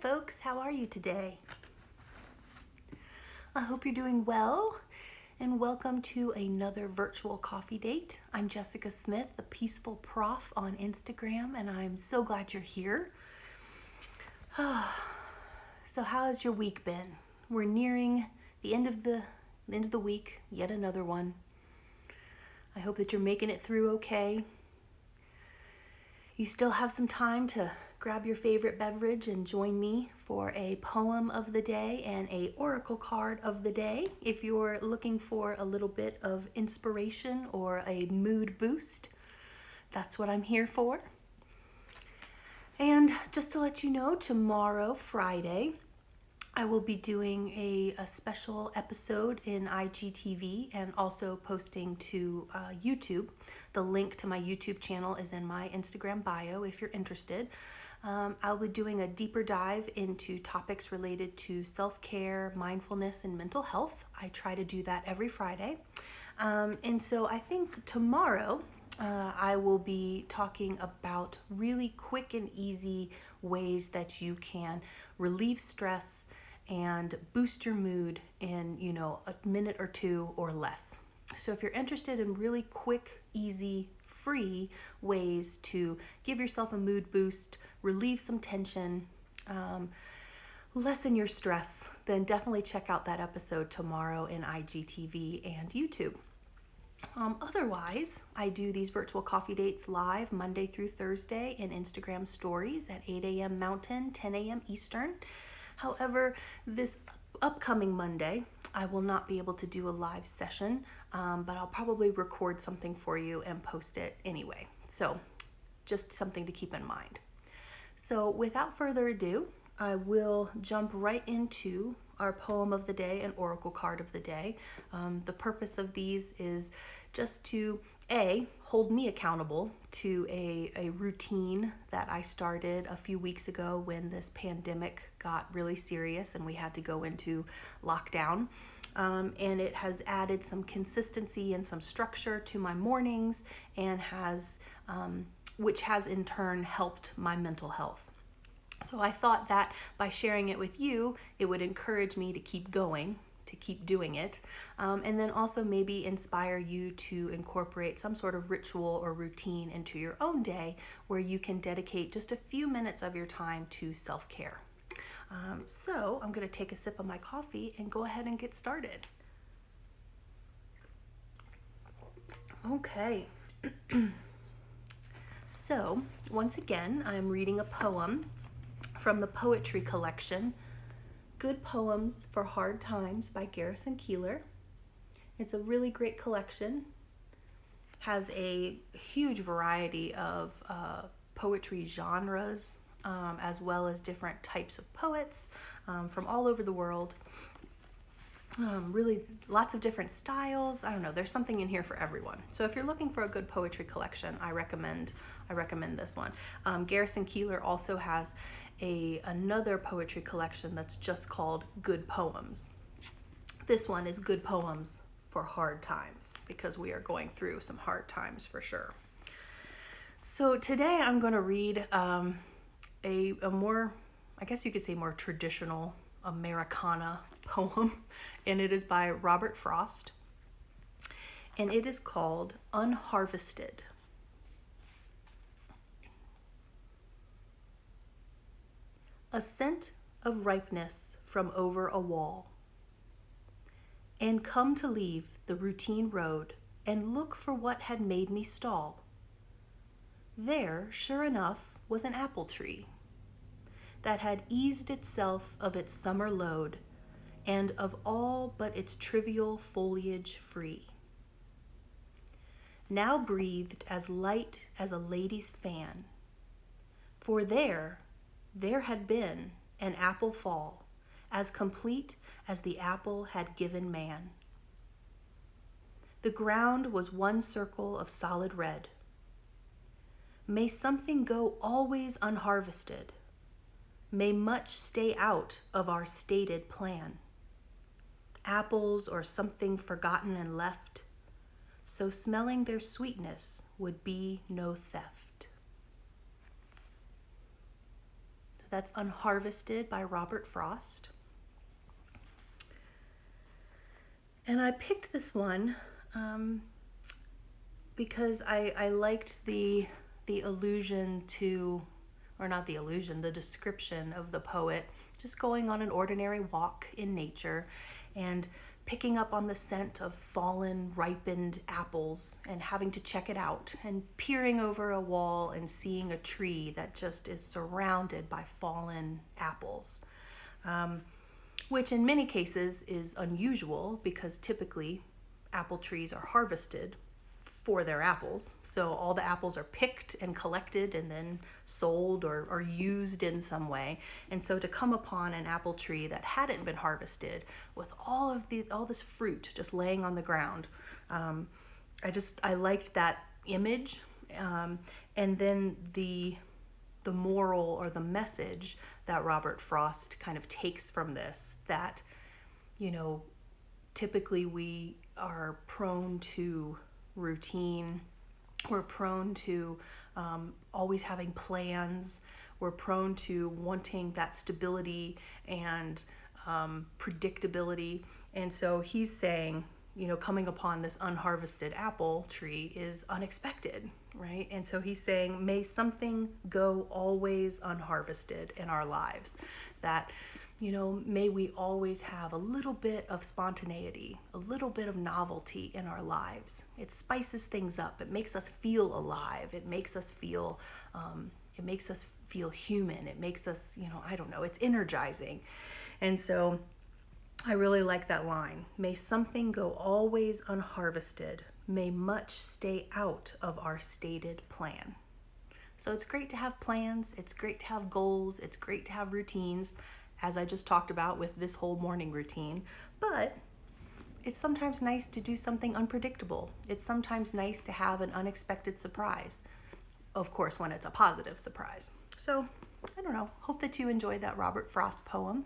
folks, how are you today? I hope you're doing well, and welcome to another virtual coffee date. I'm Jessica Smith, the Peaceful Prof on Instagram, and I'm so glad you're here. So how has your week been? We're nearing the end of the week, yet another one. I hope that you're making it through okay. You still have some time to grab your favorite beverage and join me for a poem of the day and a oracle card of the day if you're looking for a little bit of inspiration or a mood boost. That's what I'm here for. And just to let you know, tomorrow, Friday, I will be doing a special episode in IGTV and also posting to YouTube. The link to my YouTube channel is in my Instagram bio if you're interested. I'll be doing a deeper dive into topics related to self-care, mindfulness, and mental health. I try to do that every Friday. And so I think tomorrow I will be talking about really quick and easy ways that you can relieve stress and boost your mood in, a minute or two or less. So if you're interested in really quick, easy, free ways to give yourself a mood boost, relieve some tension, lessen your stress, then definitely check out that episode tomorrow in IGTV and YouTube. Otherwise, I do these virtual coffee dates live Monday through Thursday in Instagram stories at 8 a.m. Mountain, 10 a.m. Eastern. However, this upcoming Monday, I will not be able to do a live session, but I'll probably record something for you and post it anyway. So just something to keep in mind. So without further ado, I will jump right into our poem of the day and oracle card of the day. The purpose of these is just to hold me accountable to a routine that I started a few weeks ago when this pandemic got really serious and we had to go into lockdown. And it has added some consistency and some structure to my mornings and which has in turn helped my mental health. So I thought that by sharing it with you, it would encourage me to keep going, to keep doing it, and then also maybe inspire you to incorporate some sort of ritual or routine into your own day where you can dedicate just a few minutes of your time to self-care. So I'm going to take a sip of my coffee and go ahead and get started. Okay. So once again, I'm reading a poem from the poetry collection, Good Poems for Hard Times by Garrison, Keillor. It's a really great collection, has a huge variety of poetry genres, as well as different types of poets from all over the world. Really lots of different styles. I don't know, there's something in here for everyone. So if you're looking for a good poetry collection, I recommend this one. Garrison Keillor also has another poetry collection that's just called Good Poems. This one is Good Poems for Hard Times because we are going through some hard times for sure. So today I'm going to read a more, I guess you could say more traditional Americana poem, and it is by Robert Frost, and it is called Unharvested. A scent of ripeness from over a wall, and come to leave the routine road and look for what had made me stall. There, sure enough, was an apple tree that had eased itself of its summer load and of all but its trivial foliage free. Now breathed as light as a lady's fan, for there had been an apple fall, as complete as the apple had given man. The ground was one circle of solid red. May something go always unharvested. May much stay out of our stated plan. Apples or something forgotten and left, so smelling their sweetness would be no theft. That's Unharvested by Robert Frost. And I picked this one because I liked the allusion to, or not the allusion, the description of the poet just going on an ordinary walk in nature and picking up on the scent of fallen, ripened apples and having to check it out, and peering over a wall and seeing a tree that just is surrounded by fallen apples, which in many cases is unusual because typically apple trees are harvested for their apples. So all the apples are picked and collected and then sold or used in some way. And so to come upon an apple tree that hadn't been harvested with all this fruit just laying on the ground, I liked that image. And then the moral or the message that Robert Frost kind of takes from this, that, typically we are prone to routine. We're prone to always having plans. We're prone to wanting that stability and predictability. And so he's saying, coming upon this unharvested apple tree is unexpected, right? And so he's saying, may something go always unharvested in our lives. That, may we always have a little bit of spontaneity, a little bit of novelty in our lives. It spices things up. It makes us feel alive. It makes us feel human. It makes us, it's energizing. And so I really like that line. May something go always unharvested. May much stay out of our stated plan. So it's great to have plans. It's great to have goals. It's great to have routines, as I just talked about with this whole morning routine. But it's sometimes nice to do something unpredictable. It's sometimes nice to have an unexpected surprise. Of course, when it's a positive surprise. So, I don't know. Hope that you enjoyed that Robert Frost poem.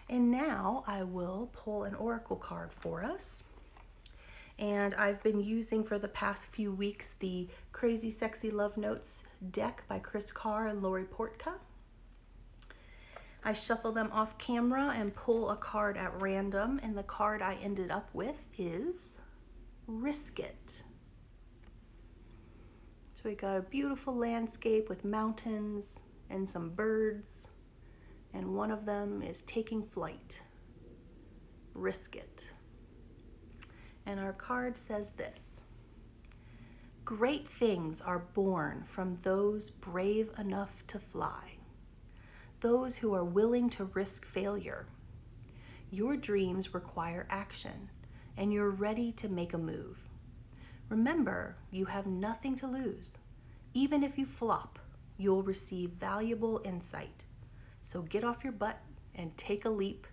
And now I will pull an oracle card for us. And I've been using for the past few weeks the Crazy Sexy Love Notes deck by Kris, Carr, and Portka. I shuffle them off camera and pull a card at random, and the card I ended up with is Risk It. So we got a beautiful landscape with mountains and some birds, and one of them is taking flight. Risk it. And our card says this: great things are born from those brave enough to fly, those who are willing to risk failure. Your dreams require action, and you're ready to make a move. Remember, you have nothing to lose. Even if you flop, you'll receive valuable insight. So get off your butt and take a leap.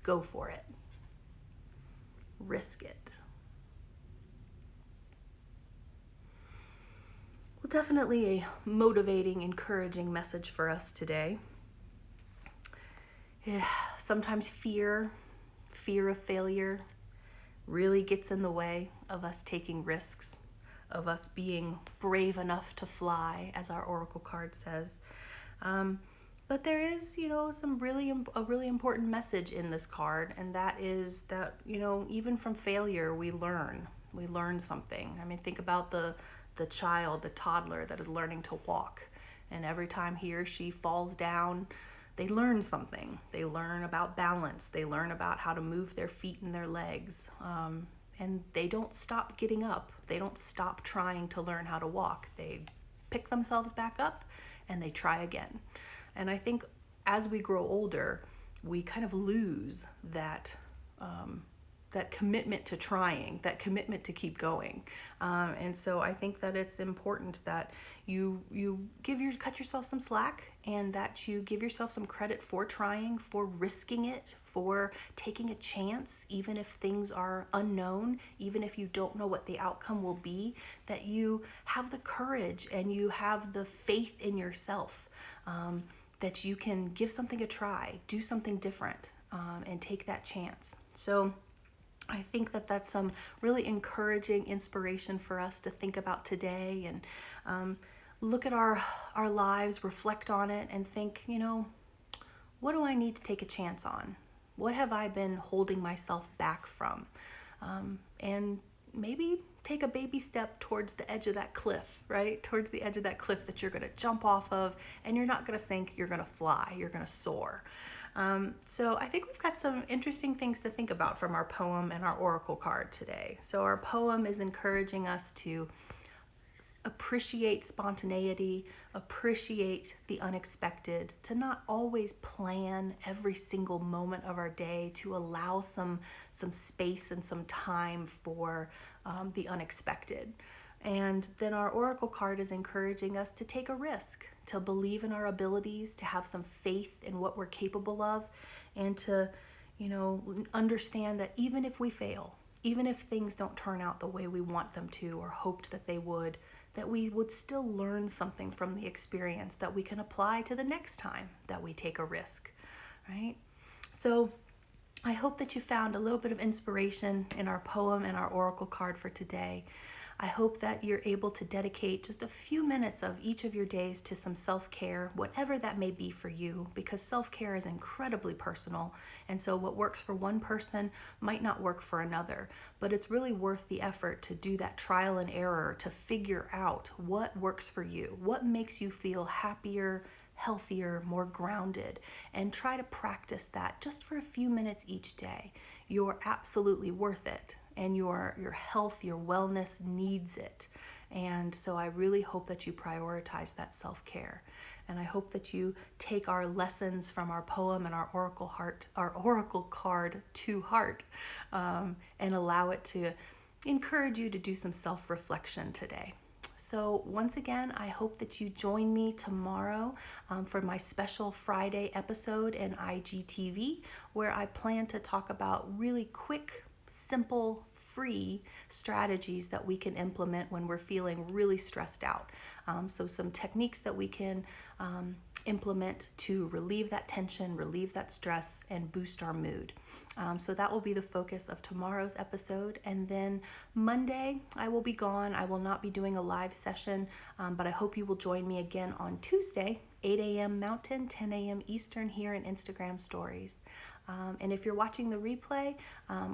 Go for it. Risk it. Well, definitely a motivating, encouraging message for us today. Sometimes fear of failure really gets in the way of us taking risks, of us being brave enough to fly, as our oracle card says. But there is, a really important message in this card, and that is that, even from failure, we learn something. I mean, think about the child, the toddler that is learning to walk, and every time he or she falls down, they learn something. They learn about balance. They learn about how to move their feet and their legs. And they don't stop getting up. They don't stop trying to learn how to walk. They pick themselves back up and they try again. And I think as we grow older, we kind of lose that commitment to trying, that commitment to keep going. And so I think that it's important that you cut yourself some slack, and that you give yourself some credit for trying, for risking it, for taking a chance, even if things are unknown, even if you don't know what the outcome will be, that you have the courage and you have the faith in yourself, that you can give something a try, do something different, and take that chance. So I think that that's some really encouraging inspiration for us to think about today, and look at our lives, reflect on it, and think, what do I need to take a chance on? What have I been holding myself back from? And maybe take a baby step towards the edge of that cliff, right? Towards the edge of that cliff that you're going to jump off of, and you're not going to sink, you're going to fly, you're going to soar. So I think we've got some interesting things to think about from our poem and our oracle card today. So our poem is encouraging us to appreciate spontaneity, appreciate the unexpected, to not always plan every single moment of our day, to allow some space and some time for the unexpected. And then our oracle card is encouraging us to take a risk, to believe in our abilities, to have some faith in what we're capable of, and to, understand that even if we fail, even if things don't turn out the way we want them to or hoped that they would, that we would still learn something from the experience that we can apply to the next time that we take a risk, right? So I hope that you found a little bit of inspiration in our poem and our oracle card for today. I hope that you're able to dedicate just a few minutes of each of your days to some self-care, whatever that may be for you, because self-care is incredibly personal. And so what works for one person might not work for another, but it's really worth the effort to do that trial and error to figure out what works for you, what makes you feel happier, healthier, more grounded, and try to practice that just for a few minutes each day. You're absolutely worth it. And your health, your wellness needs it. And so I really hope that you prioritize that self-care. And I hope that you take our lessons from our poem and our oracle card to heart, and allow it to encourage you to do some self-reflection today. So once again, I hope that you join me tomorrow for my special Friday episode in IGTV, where I plan to talk about really quick, simple, free strategies that we can implement when we're feeling really stressed out. So some techniques that we can implement to relieve that tension, relieve that stress, and boost our mood. So that will be the focus of tomorrow's episode. And then Monday, I will be gone. I will not be doing a live session, but I hope you will join me again on Tuesday, 8 a.m. Mountain, 10 a.m. Eastern here in Instagram Stories. And if you're watching the replay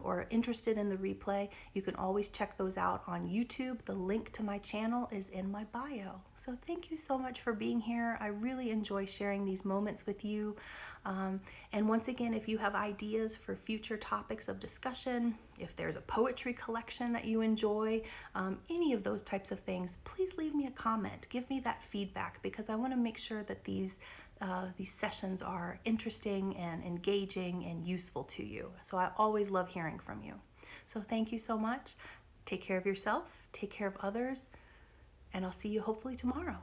or interested in the replay, you can always check those out on YouTube. The link to my channel is in my bio. So thank you so much for being here. I really enjoy sharing these moments with you. And once again, if you have ideas for future topics of discussion, if there's a poetry collection that you enjoy, any of those types of things, please leave me a comment. Give me that feedback, because I want to make sure that these sessions are interesting and engaging and useful to you. So I always love hearing from you. So thank you so much. Take care of yourself, take care of others, and I'll see you hopefully tomorrow.